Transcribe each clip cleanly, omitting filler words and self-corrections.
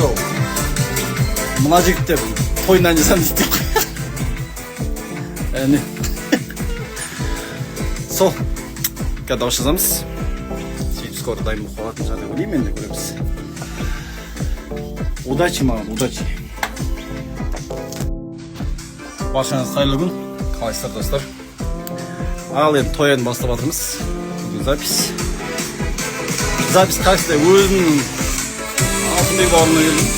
жоқ. Мына жігіттер тойынан жасам дейді. Әне. Сол. Қазір дауыс жазамыз. Сөйтіп скоро дайын болып қалатын жағдай ойлаймын, енді көреміз. Удачи маған, удачи. Баршаңыз қайырлы күн. Қалайсыздар достар? Ал енді тойын бастап жатырмыз. Бүгін запись. Запись қайсыда өзімнің алтынбек бауырымна келдім.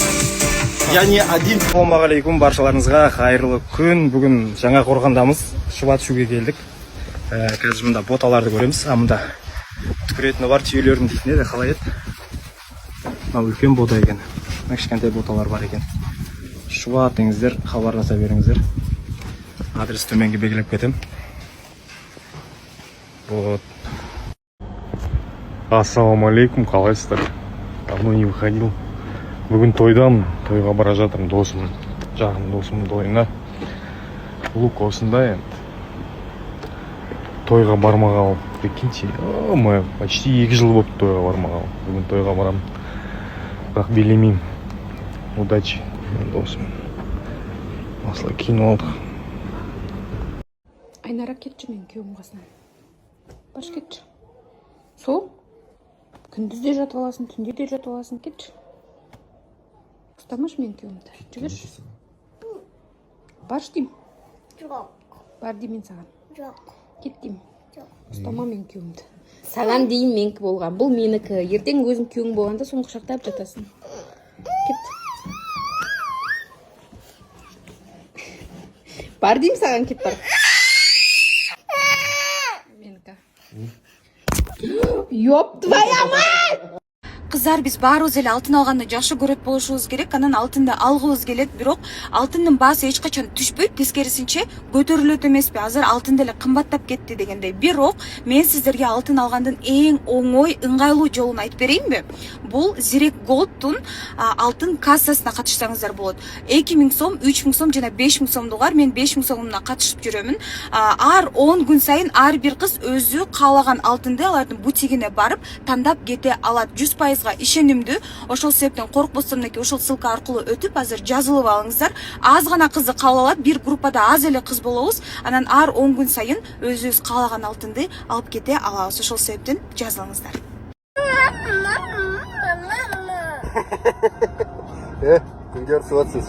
Я не один. Ассалаумағалейкум, баршаларыңызға қайырлы күн. Бүгін жаңа қорғандамыз. Шұбат шуге келдік. Қазір мұнда боталарды көреміз. Мұнда түкіретіні бар, түйелердің дейтін еді, қалай еді? Мына үлкен бота екен. Кішкентай боталар бар екен. Шұбат деңіздер, хабарласа беріңіздер. Адрес төменге белгілеп кетем. Вот. Ассалаумалейкум, қалайсыздар? Давно не выходил. Бүгін тойдамын, тойға бара жатырмын досым, жақын досымның тойына. Лук осында енді. Тойға бармағалы, прикиньте, почти 2 жыл болып тойға бармағалы. Бүгін тойға барам. Бірақ билемеймін. Удачи, досым. Осылай киініп алдық. Айнара кетші мен күйеуім қасынан. Баш кетші. Сол? Күндізде жатып аласың, түнде де жатып аласың, кетші. Ұстамаш мен күйеуімді. Жүгірші. Баш дейм. Жоқ. Бар деймін саған. Жоқ. Кет дейм. Ұстама мен күйеуімді. Саған дейін менікі болған. Бұл менікі. Ертең өзің күйеуің болғанда соны құшақтап жатасың. Кет. Бар дейм саған, кет бар. Менікі. Ёп, твоя мать! Қыздар, біз баруыз еле алтын алғанды жақшы көрет болушуыз керек, анан алтынды алғуыз келет, бирок алтындын баасы эч качан түшпөйт, тескерисинче көтөрүлөт эмеспи. Азыр алтын деле кымбаттап кетти дегендей. Бирок мен сиздерге алтын алгандын эң оңой, ыңгайлуу жолун айтып берейинби? Бул Зирек Голдтун алтын кассасына катышсаңыздар болот. 2000 сом, 3000 сом жана 5000 сомду бар. Мен 5000 сомуна катышып жүрөмүн. Ар 10 күн сайын ар бир кыз өзү каалаган алтынды алардын бутигине барып тандап кете алат. 100% ишенимдүү. Ошол себептен коркпостон мынакей ошол ссылка аркылуу өтүп азыр жазылып алыңыздар. Аз гана кызды кабыл алат, бир группада аз эле кыз болобуз. Анан ар 10 күн сайын өзүбүз каалаган алтынды алып кете алабыз. Ошол себептен жазылыңыздар. Кімге ұрсып жатсыз?